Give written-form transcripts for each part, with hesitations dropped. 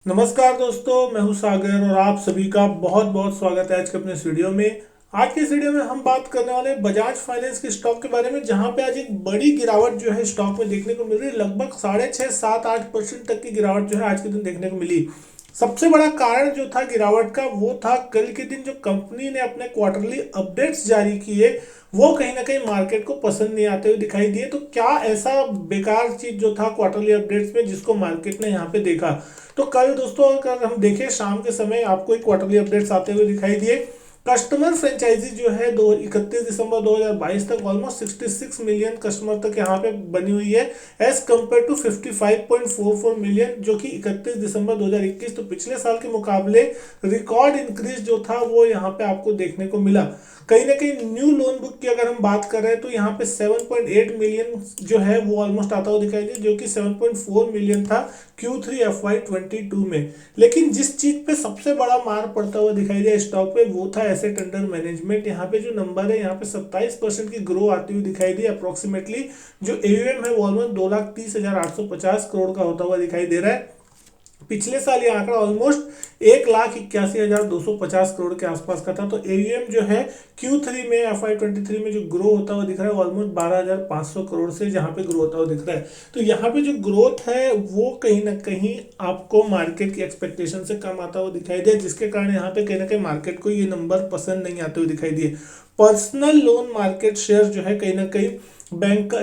नमस्कार दोस्तों, मैं हूं सागर और आप सभी का बहुत बहुत स्वागत है आज के अपने इस वीडियो में। आज के इस वीडियो में हम बात करने वाले हैं बजाज फाइनेंस के स्टॉक के बारे में, जहां पे आज एक बड़ी गिरावट जो है स्टॉक में देखने को मिल रही है। लगभग 6.5 7 8% तक की गिरावट जो है आज के दिन देखने को मिली। सबसे बड़ा कारण जो था गिरावट का वो था कल के दिन जो कंपनी ने अपने क्वार्टरली अपडेट्स जारी किए, वो कहीं ना कहीं मार्केट को पसंद नहीं आते हुए दिखाई दिए। तो क्या ऐसा बेकार चीज जो था क्वार्टरली अपडेट्स में जिसको मार्केट ने यहाँ पे देखा? तो कल दोस्तों अगर हम देखें शाम के समय आपको एक क्वार्टरली अपडेट्स आते हुए दिखाई दिए। कस्टमर फ्रेंचाइजी जो है 31 दिसंबर 2022 तक ऑलमोस्ट 66 मिलियन कस्टमर तक यहाँ पे बनी हुई है, एज कम्पेयर टू 55.44 मिलियन जो कि 31 दिसंबर 2021, तो पिछले साल के मुकाबले रिकॉर्ड इंक्रीज जो था वो यहाँ पे आपको देखने को मिला। कहीं ना कहीं न्यू लोन बुक की अगर हम बात कर रहे हैं तो यहाँ पे 7.8 मिलियन जो है वो ऑलमोस्ट आता हुआ दिखाई दे, जो कि 7.4 मिलियन था Q3 FY22 में। लेकिन जिस चीज पे सबसे बड़ा मार पड़ता हुआ दिखाई दिया स्टॉक पे वो था एसेट अंडर मैनेजमेंट। यहाँ पे जो नंबर है यहाँ पे 27% की ग्रो आती हुई दिखाई दी। अप्रोक्सीमेटली जो AUM है वो ऑलमोस्ट 2,30,850 करोड़ का होता हुआ दिखाई दे रहा है। पिछले साल ये आंकड़ा ऑलमोस्ट 1,81,250 करोड़ के आसपास का था। तो AUM जो है Q3 में FY23 में जो ग्रो होता हुआ दिख रहा है ऑलमोस्ट 12,500 करोड़ से जहां पे ग्रो होता हुआ दिख रहा है। तो यहाँ पे जो ग्रोथ है वो कहीं ना कहीं आपको मार्केट की एक्सपेक्टेशन से कम आता हुआ दिखाई दे, जिसके कारण यहाँ पे कहीं ना कहीं मार्केट को ये नंबर पसंद नहीं आते हुए दिखाई दिए। पर्सनल लोन मार्केट शेयर जो है कहीं ना कहीं बैंक का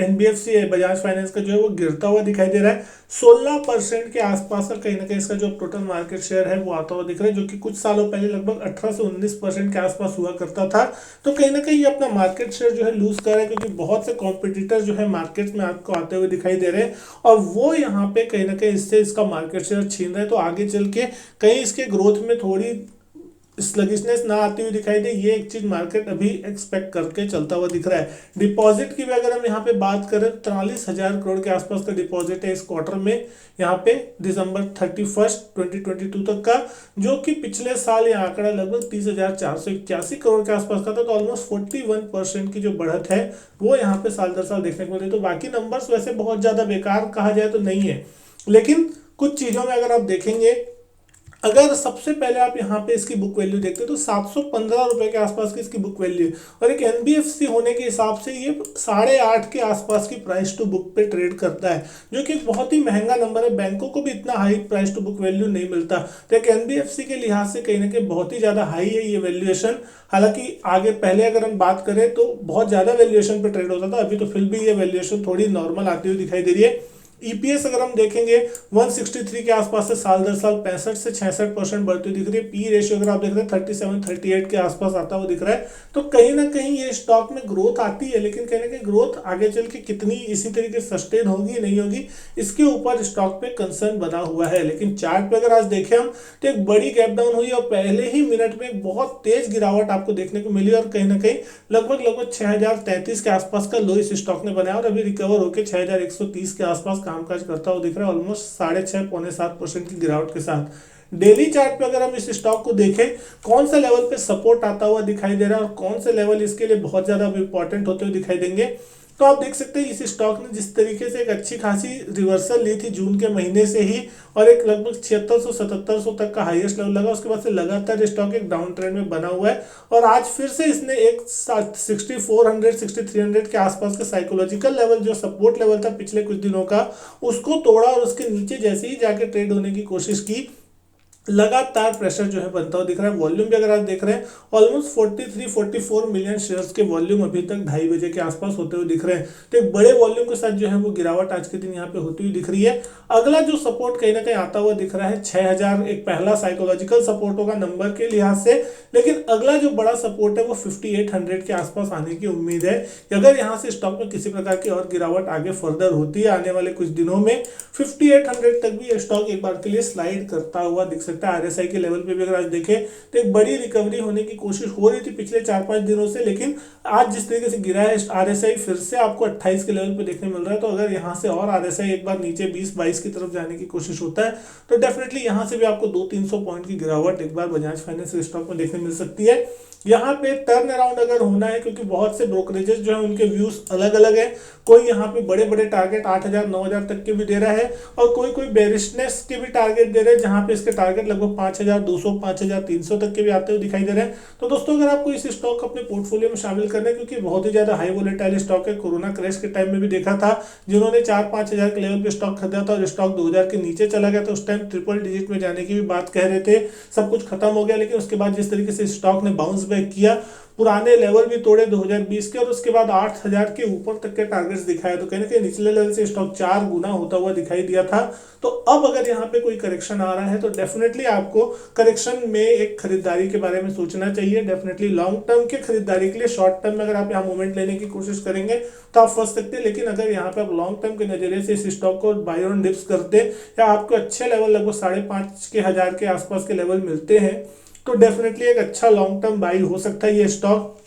NBFC बजाज फाइनेंस का जो है वो गिरता हुआ दिखाई दे रहा है। 16% के आसपास का कहीं ना कहीं इसका जो टोटल मार्केट शेयर है वो आता हुआ दिख रहा है, जो कि कुछ सालों पहले लगभग 18 से 19% के आसपास हुआ करता था। तो कहीं ना कहीं ये अपना मार्केट शेयर जो है लूज कर रहा है, क्योंकि बहुत से कॉम्पिटिटर जो है मार्केट में आपको आते हुए दिखाई दे रहे हैं और वो यहाँ पे कहीं ना कहीं इससे इसका मार्केट शेयर छीन रहे हैं। तो आगे चल के कहीं इसके ग्रोथ में थोड़ी स्लगिशनेस ना आती हुई दिखाई दे, ये एक चीज मार्केट अभी एक्सपेक्ट करके चलता हुआ दिख रहा है। डिपॉजिट की भी अगर हम यहाँ पे बात करें 43,000 करोड़ के आसपास का डिपॉजिट है इस क्वार्टर में, यहाँ पे दिसंबर 31 2022 तक का, जो कि पिछले साल ये आंकड़ा लगभग 30,481 करोड़ के आसपास का था। तो ऑलमोस्ट 41% की जो बढ़त है वो यहाँ पे साल दर साल देखने को मिलती है। तो बाकी नंबर्स वैसे बहुत ज्यादा बेकार कहा जाए तो नहीं है, लेकिन कुछ चीजों में अगर आप देखेंगे, अगर सबसे पहले आप यहाँ पे इसकी बुक वैल्यू देखते हो तो 715 रुपए के आसपास की इसकी बुक वैल्यू है, और एक NBFC होने के हिसाब से ये 8.5 के आसपास की प्राइस टू बुक पे ट्रेड करता है, जो कि एक बहुत ही महंगा नंबर है। बैंकों को भी इतना high price to book value नहीं मिलता। तो एक NBFC के लिहाज से कहीं ना कहीं बहुत ही ज्यादा हाई है ये वैल्यूएशन। हालांकि आगे पहले अगर हम बात करें तो बहुत ज्यादा वैल्यूएशन पे ट्रेड होता था, अभी तो फिर भी ये वैल्यूएशन थोड़ी नॉर्मल आती हुई दिखाई दे रही है। EPS अगर हम देखेंगे 163 के आसपास से साल दर साल 65 से 66% बढ़ती हुई दिख रही है। पी रेशियो अगर आप देख रहे हैं 37-38 के आसपास आता हुआ दिख रहा है। तो कहीं ना कहीं ये स्टॉक में ग्रोथ आती है, लेकिन कहीं ना कहीं ग्रोथ आगे चल के कितनी इसी तरीके से सस्टेन होगी नहीं होगी, इसके ऊपर स्टॉक पे कंसर्न बना हुआ है। लेकिन चार्ट पे अगर आज देखें हम तो एक बड़ी गैप डाउन हुई और पहले ही मिनट में एक बहुत तेज गिरावट आपको देखने को मिली, और कहीं ना कहीं लगभग 6,033 के आसपास का लो इस स्टॉक ने बनाया और अभी रिकवर होकर 6,130 के आसपास कामकाज करता हुआ दिख रहा है, ऑलमोस्ट 6.5-6.7% की गिरावट के साथ। डेली चार्ट पे अगर हम इस स्टॉक को देखें, कौन सा लेवल पे सपोर्ट आता हुआ दिखाई दे रहा है और कौन से लेवल इसके लिए बहुत ज्यादा इंपॉर्टेंट होते हुए दिखाई देंगे, तो आप देख सकते हैं इस स्टॉक ने जिस तरीके से एक अच्छी खासी रिवर्सल ली थी जून के महीने से ही, और एक लगभग 7600-7700 तक का हाईएस्ट लेवल लगा। उसके बाद से लगातार स्टॉक एक डाउन ट्रेंड में बना हुआ है, और आज फिर से इसने एक 6400-6300 के आसपास का साइकोलॉजिकल लेवल जो सपोर्ट लेवल था पिछले कुछ दिनों का, उसको तोड़ा और उसके नीचे जैसे ही जाके ट्रेड होने की कोशिश की, लगातार प्रेशर जो है बनता हुआ दिख रहा है। वॉल्यूम भी अगर आप देख रहे हैं ऑलमोस्ट 43-44 मिलियन शेयर्स के वॉल्यूम अभी तक 2:30 बजे के आसपास होते हुए दिख रहे हैं। तो एक बड़े वॉल्यूम के साथ जो है वो गिरावट आज के दिन यहाँ पे होती हुई दिख रही है। अगला जो सपोर्ट कहीं ना कहीं आता हुआ दिख रहा है 6,000, एक पहला साइकोलॉजिकल सपोर्ट होगा नंबर के लिहाज से, लेकिन अगला जो बड़ा सपोर्ट है वो 5800 के आसपास आने की उम्मीद है। अगर यहाँ से स्टॉक में किसी प्रकार की और गिरावट आगे फर्दर होती है आने वाले कुछ दिनों में, 5800 तक भी स्टॉक एक बार के लिए स्लाइड करता हुआ दिख सकता है। सकता है। आरएसआई के लेवल पे भी अगर आज देखें तो एक बड़ी रिकवरी होने की कोशिश हो रही थी पिछले 4-5 दिनों से, लेकिन आज जिस तरीके से गिरा है आरएसआई फिर से आपको 28 के लेवल पे देखने मिल रहा है। तो अगर यहाँ से और आरएसआई एक बार नीचे 20-22 की तरफ जाने की कोशिश होता है तो डेफिनेटली यहाँ से भी आपको 200-300 पॉइंट की गिरावट एक बार बजाज फाइनेंस के स्टॉक में देखने मिल सकती है। यहाँ पे टर्न अराउंड अगर होना है, क्योंकि बहुत से ब्रोकरेजेस जो है उनके व्यूज अलग अलग है, कोई यहाँ पे बड़े बड़े टारगेट 8,000 9,000 तक के भी दे रहा है और कोई कोई बेरिशनेस के भी टारगेट दे रहे हैं जहां पे इसके टारगेट लगभग 5,200 5,300 तक के भी आते हुए दिखाई दे रहे हैं। तो दोस्तों अगर आपको इस स्टॉक अपने पोर्टफोलियो में शामिल करना है, क्योंकि बहुत ही ज्यादा हाई वोलेटाइल स्टॉक है, कोरोना क्रैश के टाइम में भी देखा था जिन्होंने 4-5 हजार के लेवल पे स्टॉक खरीदा था और स्टॉक 2,000 के नीचे चला गया, तो उस टाइम ट्रिपल डिजिट में जाने की भी बात कह रहे थे, सब कुछ खत्म हो गया। लेकिन उसके बाद जिस तरीके से स्टॉक ने बाउंस बैक किया, पुराने लेवल भी तोड़े 2020 के और उसके बाद 8,000 के ऊपर तक के टारगेट्स दिखाए, तो कहीं ना कहीं निचले लेवल से स्टॉक 4 गुना होता हुआ दिखाई दिया था। तो अब अगर यहाँ पे कोई करेक्शन आ रहा है तो डेफिनेटली आपको करेक्शन में एक खरीदारी के बारे में सोचना चाहिए। डेफिनेटली लॉन्ग टर्म के खरीदारी के लिए, शॉर्ट टर्म में अगर आप यहाँ मूवमेंट लेने की कोशिश करेंगे तो आप फंस सकते हैं, लेकिन अगर यहाँ पे आप लॉन्ग टर्म के नजरिए से इस स्टॉक को बाय ऑन डिप्स करते या आपको अच्छे लेवल लगभग 5,500 के आसपास के लेवल मिलते हैं तो डेफिनेटली एक अच्छा लॉन्ग टर्म बाई हो सकता है ये स्टॉक,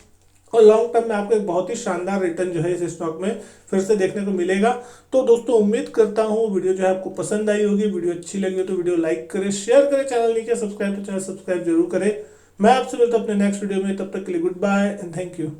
और लॉन्ग टर्म में आपको एक बहुत ही शानदार रिटर्न जो है इस स्टॉक में फिर से देखने को मिलेगा। तो दोस्तों उम्मीद करता हूँ वीडियो जो है आपको पसंद आई होगी। वीडियो अच्छी लगी हो तो वीडियो लाइक करें, शेयर करें, चैनल नहीं किया सब्सक्राइब तो चैनल सब्सक्राइब जरूर करें। मैं आपसे मिलता हूं अपने नेक्स्ट वीडियो में, तब तक के लिए good bye and thank you.